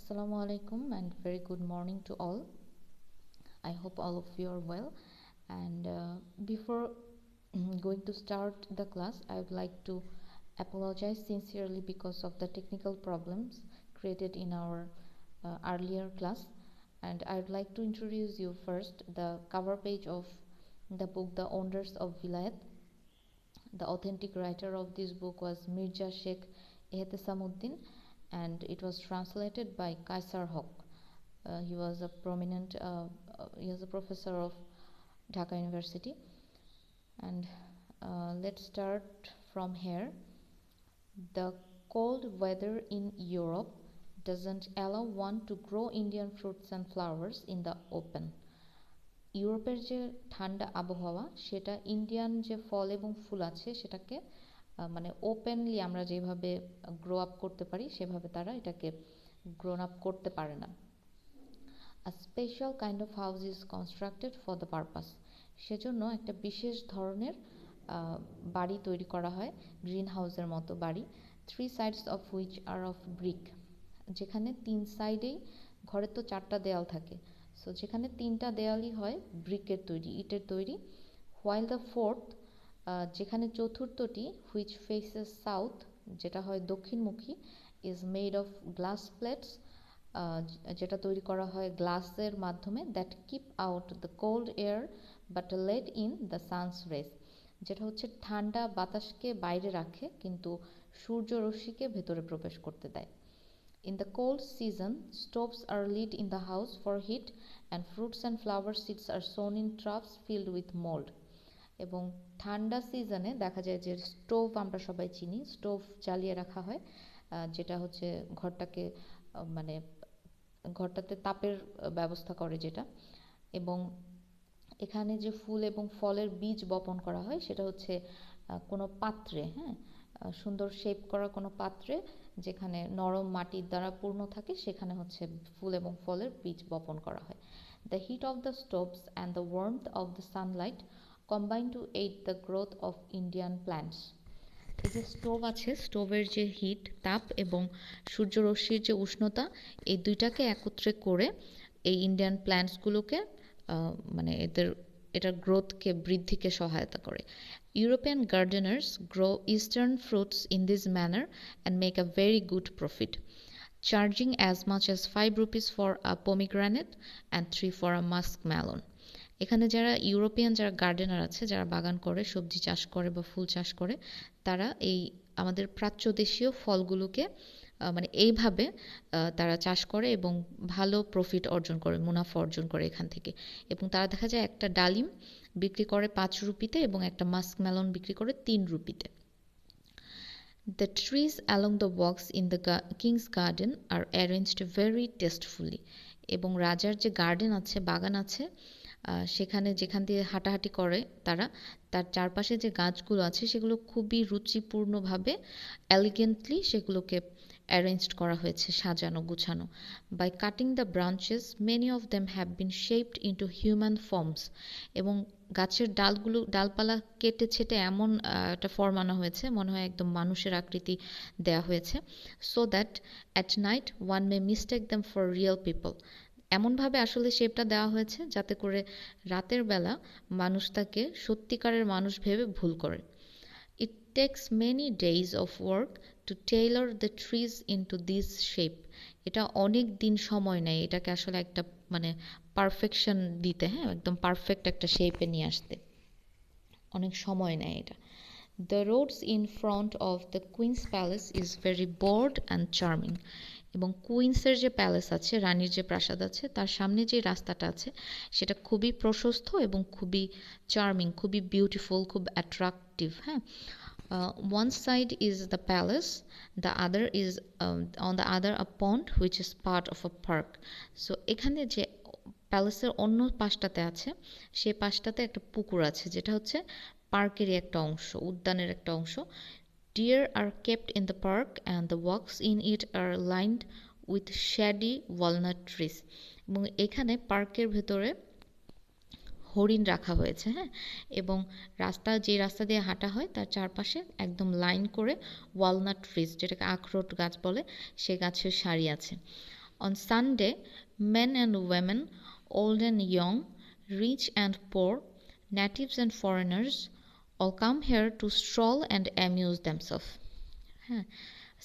Assalamu alaikum and very good morning to all. I hope all of you are well. And before going to start the class, I would like to apologize sincerely because of the technical problems created in our earlier class. And I would like to introduce you first the cover page of the book The Wonders of Vilayat. The authentic writer of this book was Mirza Sheikh Ehtesamuddin, and it was translated by Kaisar Haq. He was a prominent, he was a professor of Dhaka University. And let's start from here. The cold weather in Europe doesn't allow one to grow Indian fruits and flowers in the open. ইউরোপের যে ঠান্ডা আবহাওয়া সেটা Indian যে ফল এবং ফুল আছে সেটাকে মানে ওপেনলি আমরা যেভাবে গ্রো আপ করতে পারি সেভাবে তারা এটাকে গ্রোন আপ করতে পারে না। আ special kind of house is constructed for the purpose, সেজন্য একটা বিশেষ ধরনের বাড়ি তৈরি করা হয়, গ্রিন হাউসের মতো বাড়ি। 3 sides of which are of brick, যেখানে 3 সাইডেই ঘরে তো 4টা দেয়াল থাকে, সো যেখানে 3টা দেয়ালই হয় ব্রিকের তৈরি, ইটের তৈরি। হোয়াইল দ্য ফোর্থ, যেখানে চতুর্থটি হুইচ ফেসেস সাউথ, যেটা হয় দক্ষিণমুখী, is made of glass plates, যেটা তৈরি করা হয় গ্লাসের মাধ্যমে, that keep out the cold air but let in the sun's rays, যেটা হচ্ছে ঠান্ডা বাতাসকে বাইরে রাখে কিন্তু সূর্যরশ্মিকে ভেতরে প্রবেশ করতে দেয়। In the cold season, stoves are lit in the house for heat and fruits and flower seeds are sown in troughs filled with mold. এবং ঠান্ডা সিজনে দেখা যায় যে স্টোভ, আমরা সবাই চিনি, স্টোভ জ্বালিয়ে রাখা হয়, যেটা হচ্ছে ঘরটাকে মানে ঘরটাতে তাপের ব্যবস্থা করে যেটা। এবং এখানে যে ফুল এবং ফলের বীজ বপন করা হয় সেটা হচ্ছে কোনো পাত্রে, হ্যাঁ, সুন্দর শেপ করা কোনো পাত্রে যেখানে নরম মাটির দ্বারা পূর্ণ থাকে, সেখানে হচ্ছে ফুল এবং ফলের বীজ বপন করা হয়। The heat of the stoves and the warmth of the sunlight combine to aid the growth of Indian plants. এই যে স্টোভ আছে, স্টোভের যে হিট, তাপ এবং সূর্যরশ্মির যে উষ্ণতা, এই দুইটাকে একত্রে করে এই ইন্ডিয়ান প্ল্যান্টসগুলোকে মানে এটার গ্রোথকে, বৃদ্ধিকে সহায়তা করে। European gardeners grow eastern fruits in this manner and make a very good profit, charging as much as 5 rupees for a pomegranate and 3 for a muskmelon. এখানে যারা ইউরোপিয়ান যারা গার্ডেনার আছে, যারা বাগান করে, সবজি চাষ করে বা ফুল চাষ করে, তারা এই আমাদের প্রাচ্য দেশীয় ফলগুলোকে মানে এইভাবে তারা চাষ করে এবং ভালো প্রফিট অর্জন করে, মুনাফা অর্জন করে এখান থেকে। এবং তারা দেখা যায় একটা ডালিম বিক্রি করে 5 রুপিতে এবং একটা মাস্ক মেলন বিক্রি করে 3 রুপিতে। The trees along the walks in the king's garden are arranged very tastefully. এবং রাজার যে গার্ডেন আছে, বাগান আছে, সেখানে যেখান দিয়ে হাঁটাহাঁটি করে তারা, তার চারপাশে যে গাছগুলো আছে সেগুলো খুবই রুচিপূর্ণভাবে, এলিগেন্টলি সেগুলোকে অ্যারেঞ্জড করা হয়েছে, সাজানো গুছানো। By cutting the branches many of them have been shaped into human forms, এবং গাছের ডালপালা কেটে ছেটে এমন একটা ফর্ম আনা হয়েছে, মনে হয় একদম মানুষের আকৃতি দেয়া হয়েছে। So that at night one May mistake them for real people, এমনভাবে আসলে শেপটা দেওয়া হয়েছে যাতে করে রাতের বেলা মানুষ তাকে সত্যিকারের মানুষ ভেবে ভুল করে। It takes many days of work to tailor the trees into this shape, এটা অনেক দিন সময় নেয় এটাকে আসলে একটা মানে পারফেকশন দিতে, হ্যাঁ, একদম পারফেক্ট একটা শেপে নিয়ে আসতে অনেক সময় নেয় এটা। The roads in front of the queen's palace is very broad and charming, এবং কুইন্সের যে প্যালেস আছে, রানীর যে প্রাসাদ আছে, তার সামনে যে রাস্তাটা আছে সেটা খুবই প্রশস্ত এবং খুবই চার্মিং, খুবই বিউটিফুল, খুব অ্যাট্রাকটিভ, হ্যাঁ। One side is the palace, the other is on the other a pond which is part of a park. So এখানে যে প্যালেসের অন্য পাশটাতে আছে, সেই পাশটাতে একটা পুকুর আছে যেটা হচ্ছে পার্কেরই একটা অংশ, উদ্যানের একটা অংশ। Deer are kept in the park and the walks in it are lined with shady walnut trees. এবং এখানে পার্কের ভেতরে হরিণ রাখা হয়েছে, হ্যাঁ, এবং যে রাস্তা দিয়ে হাঁটা হয় তার চারপাশে একদম লাইন করে ওয়ালনাট ট্রিজ, যেটাকে আখরোট গাছ বলে, সে গাছের সারি আছে। On Sunday, men and women, old and young, rich and poor, natives and foreigners all come here to stroll and amuse themselves. হ্যাঁ,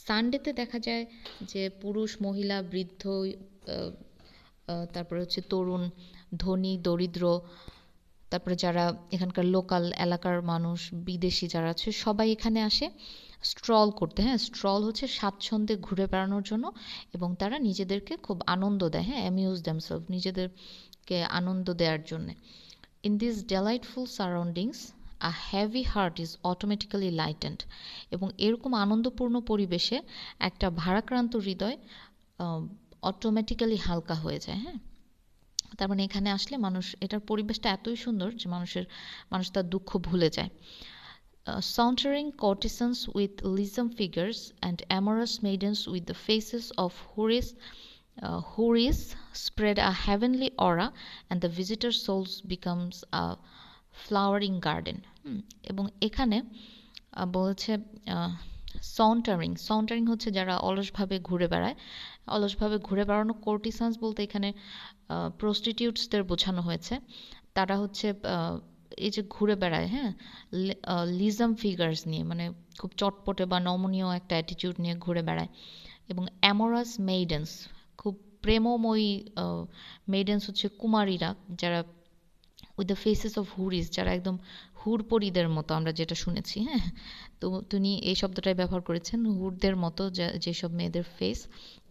সানডেতে দেখা যায় যে পুরুষ, মহিলা, বৃদ্ধ, তারপরে হচ্ছে তরুণ, ধনী, দরিদ্র, তারপরে যারা এখানকার লোকাল এলাকার মানুষ, বিদেশি যারা আছে সবাই এখানে আসে স্ট্রল করতে। হ্যাঁ, স্ট্রল হচ্ছে স্বাচ্ছন্দ্যে ঘুরে বেড়ানোর জন্য, এবং তারা নিজেদেরকে খুব আনন্দ দেয়। হ্যাঁ, অ্যামিউজ দেমসেলফ, নিজেদেরকে আনন্দ দেওয়ার জন্যে। In this delightful surroundings a heavy heart is automatically lightened. এবং এরকম আনন্দপূর্ণ পরিবেশে একটা ভারাক্রান্ত হৃদয় অটোমেটিক্যালি হালকা হয়ে যায়। হ্যাঁ, তার মানে এখানে আসলে মানুষ, এটার পরিবেশটা এতই সুন্দর যে মানুষ তার দুঃখ ভুলে যায়। Sauntering courtesans with lissom figures and amorous maidens with the faces of houris spread a heavenly aura, and the visitor's soul becomes a flowering garden. এবং এখানে বলছে সন্টারিং হচ্ছে যারা অলসভাবে ঘুরে বেড়ায়। অলসভাবে ঘুরে বেড়ানো, কোর্টিসান্স বলতে এখানে প্রস্টিটিউটসদের বোঝানো হয়েছে। তারা হচ্ছে এই যে ঘুরে বেড়ায়, হ্যাঁ, লিজম ফিগার্স নিয়ে, মানে খুব চটপটে বা নমনীয় একটা অ্যাটিটিউড নিয়ে ঘুরে বেড়ায়। এবং অ্যামোরাস মেইডেন্স, খুব প্রেমময়ী মেইডেন্স হচ্ছে কুমারীরা, যারা উইথ দ্য ফেসেস অফ হুরিস, যারা একদম হুরপরীদের মতো, আমরা যেটা শুনেছি। হ্যাঁ, তো তিনি এই শব্দটাই ব্যবহার করেছেন, হুরদের মতো যেসব মেয়েদের ফেস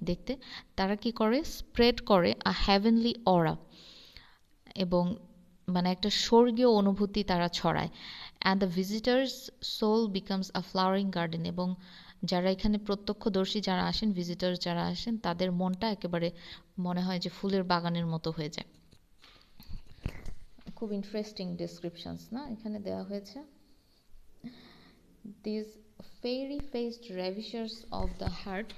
দেখতে, তারা কি করে, স্প্রেড করে আ হ্যাভেনলি অরা, এবং মানে একটা স্বর্গীয় অনুভূতি তারা ছড়ায়। And the visitor's soul becomes a flowering garden. এবং যারা এখানে প্রত্যক্ষদর্শী যারা আসেন, ভিজিটার্স যারা আসেন, তাদের মনটা একেবারে মনে হয় যে ফুলের বাগানের মতো হয়ে যায়। খুব ইন্টারেস্টিং ডেসক্রিপশনস না এখানে দেওয়া হয়েছে। This fairy faced ravishers of the heart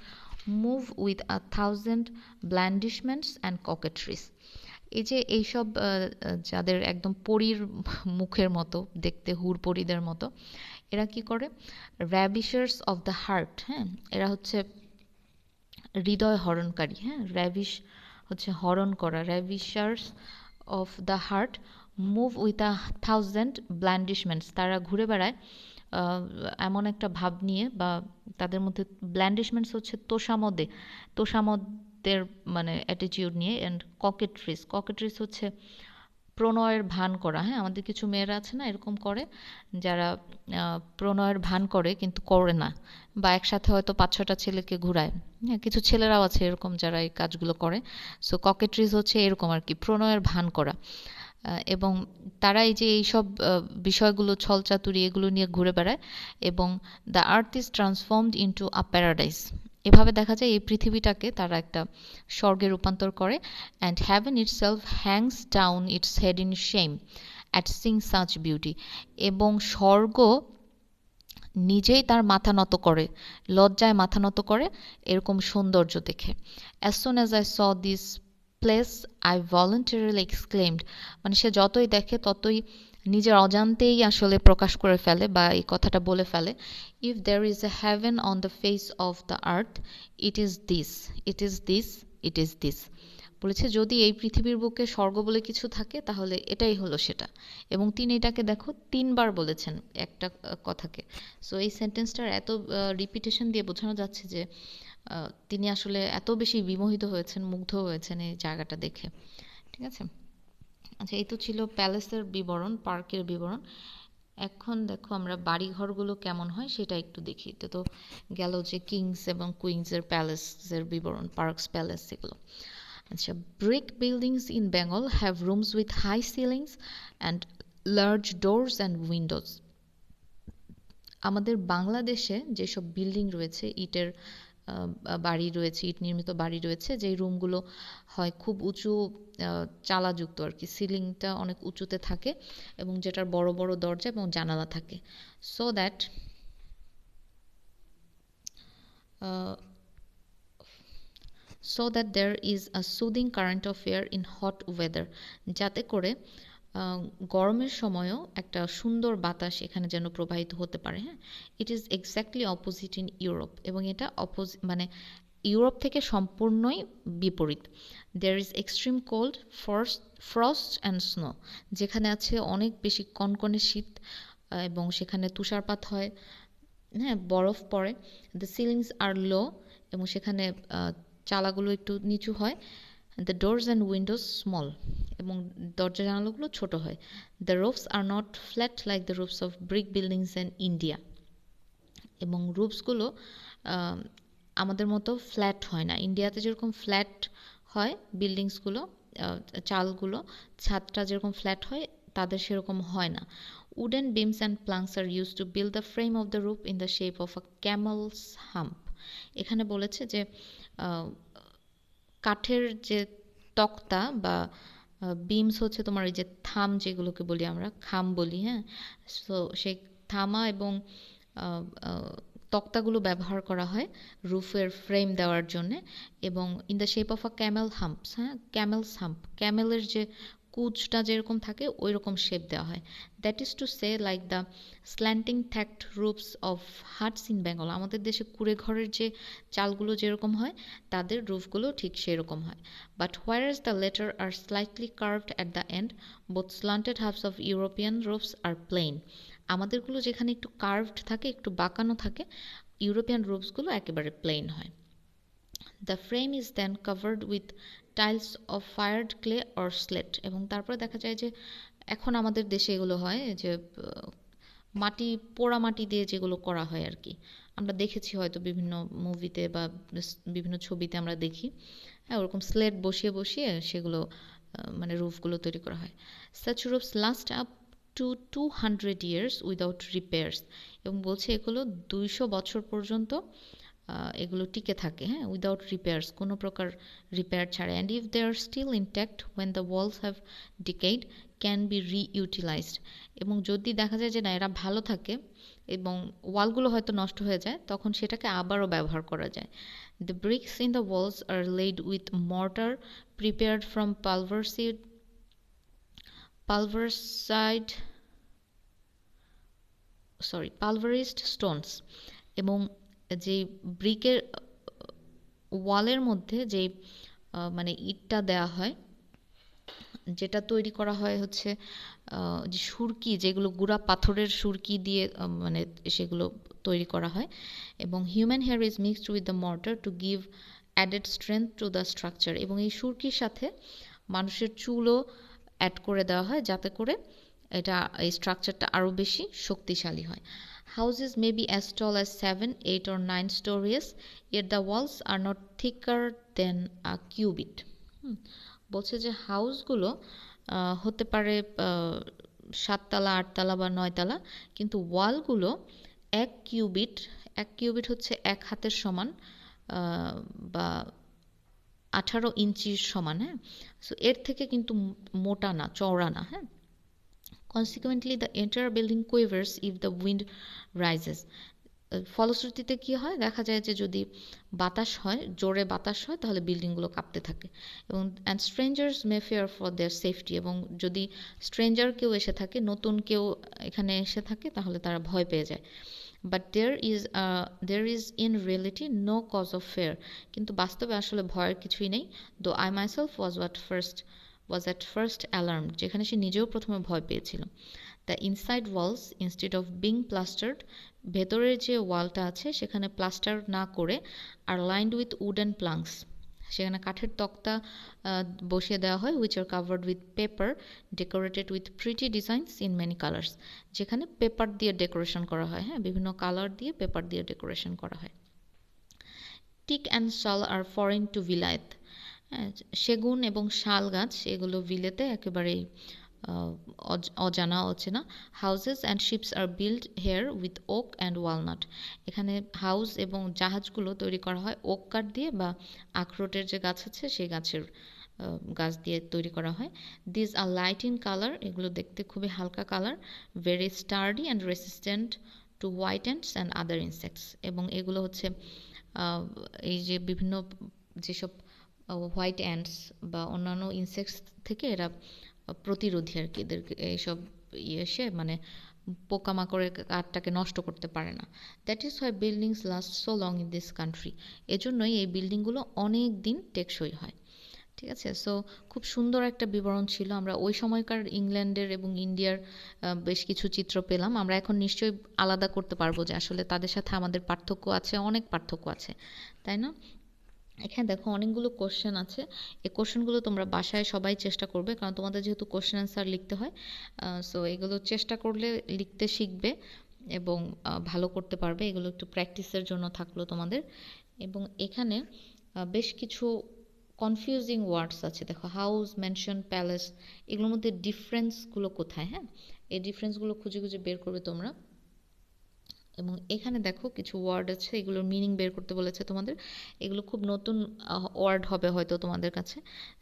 move with 1,000 blandishments and coquetries. এই যে এইসব যাদের একদম পরীর মুখের মতো দেখতে, হুরপরীদের মতো, এরা কি করে, র্যাভিশার্স অফ দ্য হার্ট। হ্যাঁ, এরা হচ্ছে হৃদয় হরণকারী। হ্যাঁ, র্যাভিশ হচ্ছে হরণ করা, ravishers of the heart move with 1,000 blandishments. তারা ঘুরে বেড়ায় এমন একটা ভাব নিয়ে, বা তাদের মধ্যে ব্ল্যান্ডিশমেন্টস হচ্ছে তোষামদের মানে অ্যাটিটিউড নিয়ে। অ্যান্ড ককেট্রিস হচ্ছে প্রণয়ের ভান করা। হ্যাঁ, আমাদের কিছু মেয়েরা আছে না, এরকম করে, যারা প্রণয়ের ভান করে কিন্তু করে না, বা একসাথে হয়তো 5-6টা ছেলেকে ঘুরায়। হ্যাঁ, কিছু ছেলেরাও আছে এরকম যারা এই কাজগুলো করে। সো ককেট্রিস হচ্ছে এরকম আর কি, প্রণয়ের ভান করা। এবং তারা এই যে এইসব বিষয়গুলো, ছলচাতুরি, এগুলো নিয়ে ঘুরে বেড়ায়। এবং the earth is transformed into a paradise. এভাবে দেখা যায় এই পৃথিবীটাকে তারা একটা স্বর্গে রূপান্তর করে। And heaven itself hangs down its head in shame at seeing such beauty. এবং স্বর্গ নিজেই তার মাথা নত করে, লজ্জায় মাথা নত করে এরকম সৌন্দর্য দেখে। As soon as I saw this place I voluntarily exclaimed. মানে সে যতই দেখে ততই নিজের অজান্তেই আসলে প্রকাশ করে ফেলে, বা এই কথাটা বলে ফেলে, if there is a heaven on the face of the earth, it is this, it is this, it is this. বলেছে যদি এই পৃথিবীর বুকে স্বর্গ বলে কিছু থাকে তাহলে এটাই হলো সেটা। এবং তিনি এটাকে দেখো 3বার বলেছেন একটা কথাকে। সো এই সেন্টেন্সটার এত রিপিটেশন দিয়ে বোঝানো যাচ্ছে যে তিনি আসলে এত বেশি বিমোহিত হয়েছেন, মুগ্ধ হয়েছেন এই জায়গাটা দেখে। ঠিক আছে, আচ্ছা, এই তো ছিল প্যালেসের বিবরণ, পার্কের বিবরণ। এখন দেখো আমরা বাড়িঘরগুলো কেমন হয় সেটা একটু দেখি। তো গেল যে কিংস এবং কুইন্সের প্যালেসের বিবরণ, পার্কস প্যালেস এগুলো। আচ্ছা, brick buildings in Bengal have rooms with high ceilings and large doors and windows. আমাদের বাংলাদেশে যেসব বিল্ডিং রয়েছে, ইটের বাড়ি রয়েছে, ইট নির্মিত বাড়ি রয়েছে, যেই রুমগুলো হয় খুব উঁচু চালাযুক্ত আর কি, সিলিংটা অনেক উঁচুতে থাকে, এবং যেটার বড় বড় দরজা এবং জানালা থাকে, so that there is a soothing current of air in hot weather, যাতে করে গরমের সময়ও একটা সুন্দর বাতাস এখানে যেন প্রবাহিত হতে পারে। হ্যাঁ, it is exactly opposite in Europe. এবং এটা মানে ইউরোপ থেকে সম্পূর্ণই বিপরীত। There is extreme cold, frost and snow, যেখানে আছে অনেক বেশি কনকনে শীত এবং সেখানে তুষারপাত হয়, হ্যাঁ, বরফ পড়ে। দ্য সিলিংস আর লো, এবং সেখানে চালাগুলো একটু নিচু হয়। The doors and Windows small, এবং দরজা জানালাগুলো ছোট হয়। The roofs are not flat like the roofs of brick buildings in India, এবং রুফসগুলো আমাদের মতো ফ্ল্যাট হয় না। ইন্ডিয়াতে যেরকম ফ্ল্যাট হয় বিল্ডিংসগুলো, চালগুলো, ছাদটা যেরকম ফ্ল্যাট হয়, তাদের সেরকম হয় না। Wooden beams and planks are use to build the frame of the roof in the shape of a camel's hump. এখানে বলেছে যে কাঠের যে তক্তা বা বিমস হচ্ছে তোমার ওই যে থাম, যেগুলোকে বলি আমরা খাম বলি, হ্যাঁ। সো সেই থামা এবং তক্তাগুলো ব্যবহার করা হয় রুফের ফ্রেম দেওয়ার জন্যে, এবং in the shape of a camel humps, হ্যাঁ, ক্যামেলস হাম্প, ক্যামেলের যে কুচটা যেরকম থাকে ওই রকম শেপ দেওয়া হয়। That is to say like the slanting thatched roofs of huts in Bengal. আমাদের দেশে কুড়ে ঘরের যে চালগুলো যেরকম হয়, তাদের রুফগুলো ঠিক সেরকম হয়। But where the latter are slightly curved at the end, both slanted halves of European roofs are plain. আমাদেরগুলো যেখানে একটু কার্ভড থাকে, একটু বাঁকানো থাকে, ইউরোপিয়ান রুফসগুলো একেবারে প্লেন হয়। The frame is then covered with tiles of fired clay or slate, এবং তারপরে দেখা যায় যে এখন আমাদের দেশে এগুলো হয় যে মাটি, পোড়া মাটি দিয়ে যেগুলো করা হয় আর কি, আমরা দেখেছি হয়তো বিভিন্ন মুভিতে বা বিভিন্ন ছবিতে আমরা দেখি, হ্যাঁ, ওরকম স্লেট বসিয়ে বসিয়ে সেগুলো মানে রুফগুলো তৈরি করা হয়। Such roofs last up to 200 years without repairs, এবং বলছে এগুলো 200 বছর পর্যন্ত এগুলো টিকে থাকে, হ্যাঁ, উইদাউট রিপেয়ার্স, কোনো প্রকার রিপেয়ার ছাড়া। And if they are still intact when the walls have decayed can be reutilised, এবং যদি দেখা যায় যে না এরা ভালো থাকে এবং ওয়ালগুলো হয়তো নষ্ট হয়ে যায়, তখন সেটাকে আবারও ব্যবহার করা যায়। The bricks in the walls are laid with mortar prepared from pulverised stones, এবং যে ব্রিকের ওয়ালের মধ্যে যে মানে ইটটা দেওয়া হয়, যেটা তৈরি করা হয় হচ্ছে যে সুরকি, যেগুলো গুঁড়া পাথরের সুরকি দিয়ে মানে সেগুলো তৈরি করা হয়, এবং human hair is mixed with the mortar to give added strength to the structure, এবং এই সুরকির সাথে মানুষের চুলও অ্যাড করে দেওয়া হয় যাতে করে এটা এই স্ট্রাকচারটা আরও বেশি শক্তিশালী হয়। Houses may be as tall as 7, 8 or 9 stories, yet the walls are not thicker than a cubit. বলছে যে হাউসগুলো হতে পারে 7 তলা, 8 তলা বা 9 তলা, কিন্তু ওয়ালগুলো 1 কিউবিট হচ্ছে 1 হাতের সমান, বা 18 ইঞ্চির সমান, হ্যাঁ। সো এর থেকে কিন্তু মোটা না, চওড়া না, হ্যাঁ। Consequently, the entire building quivers if the wind rises. ফলশ্রুতিতে কি হয়, দেখা যায় যে যদি বাতাস হয়, জোরে বাতাস হয়, তাহলে বিল্ডিংগুলো কাঁপতে থাকে, এবং and strangers May fear for their safety, এবং যদি স্ট্রেঞ্জার কেউ এসে থাকে, নতুন কেউ এখানে এসে থাকে, তাহলে তারা ভয় পেয়ে যায়। But there is in reality no cause of fear, কিন্তু বাস্তবে আসলে ভয়ের কিছুই নেই। Though I myself was at first alarm, যেখানে সে নিজেও প্রথমে ভয় পেয়েছিল। The inside walls instead of being plastered, ভেতরের যে ওয়ালটা আছে সেখানে প্লাস্টার না করে আর লাইন্ড উইথ উডেন প্লাঙ্কস, সেখানে কাঠের তক্তা বসিয়ে দেওয়া হয়, which are covered with paper decorated with pretty designs in many colours, যেখানে পেপার দিয়ে ডেকোরেশন করা হয়, হ্যাঁ, বিভিন্ন কালার দিয়ে পেপার দিয়ে ডেকোরেশন করা হয়। টিক অ্যান্ড শাল আর ফরেন টু ভিলায়েত, সেগুন এবং শাল গাছ এগুলো ভিলেতে একেবারেই অজানা, অচেনা। Houses and ships are build here with oak and walnut, এখানে হাউস এবং জাহাজগুলো তৈরি করা হয় ওক কাঠ দিয়ে বা আখরোটের যে গাছ আছে সেই গাছ দিয়ে তৈরি করা হয়। This are light in colour, এগুলো দেখতে খুবই হালকা colour. Very sturdy and resistant to white ants and other insects, এবং এগুলো হচ্ছে এই যে বিভিন্ন যেসব হোয়াইট অ্যান্ডস বা অন্যান্য ইনসেক্টস থেকে এরা প্রতিরোধী আর কি, এদেরকে এইসব এসে মানে পোকামাকড়ের কাঠটাকে নষ্ট করতে পারে না। That is why buildings last so long in this country. এজন্যই এই বিল্ডিংগুলো অনেক দিন টেকসই হয়। ঠিক আছে, সো খুব সুন্দর একটা বিবরণ ছিল। আমরা ওই সময়কার ইংল্যান্ডের এবং ইন্ডিয়ার বেশ কিছু চিত্র পেলাম। আমরা এখন নিশ্চয়ই আলাদা করতে পারবো যে আসলে তাদের সাথে আমাদের পার্থক্য আছে, অনেক পার্থক্য আছে, তাই না? এখানে দেখো অনেকগুলো কোশ্চেন আছে। এই কোশ্চেনগুলো তোমরা বাসায় সবাই চেষ্টা করবে, কারণ তোমাদের যেহেতু কোশ্চেন অ্যান্সার লিখতে হয়, সো এগুলো চেষ্টা করলে লিখতে শিখবে এবং ভালো করতে পারবে। এগুলো একটু প্র্যাকটিসের জন্য থাকলো তোমাদের। এবং এখানে বেশ কিছু কনফিউজিং ওয়ার্ডস আছে। দেখো হাউস, ম্যানশন, প্যালেস, এগুলোর মধ্যে ডিফারেন্সগুলো কোথায়? হ্যাঁ, এই ডিফারেন্সগুলো খুঁজে খুঁজে বের করবে তোমরা। এবং এখানে দেখো কিছু ওয়ার্ড আছে, এগুলোর মিনিং বের করতে বলেছে তোমাদের। এগুলো খুব নতুন ওয়ার্ড হবে হয়তো তোমাদের কাছে।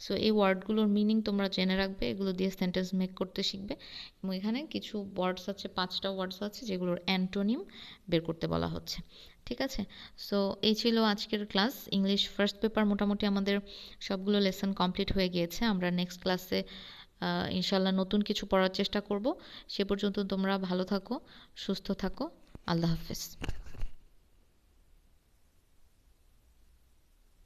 সো এই ওয়ার্ডগুলোর মিনিং তোমরা জেনে রাখবে, এগুলো দিয়ে সেন্টেন্স মেক করতে শিখবে। এবং এখানে কিছু ওয়ার্ডস আছে, 5টা ওয়ার্ডস আছে যেগুলোর অ্যান্টোনিম বের করতে বলা হচ্ছে। ঠিক আছে, সো এই ছিল আজকের ক্লাস। ইংলিশ ফার্স্ট পেপার মোটামুটি আমাদের সবগুলো লেসন কমপ্লিট হয়ে গিয়েছে। আমরা নেক্সট ক্লাসে ইনশাল্লাহ নতুন কিছু পড়ার চেষ্টা করব। সে পর্যন্ত তোমরা ভালো থাকো, সুস্থ থাকো। আল্লাহ হাফেজ।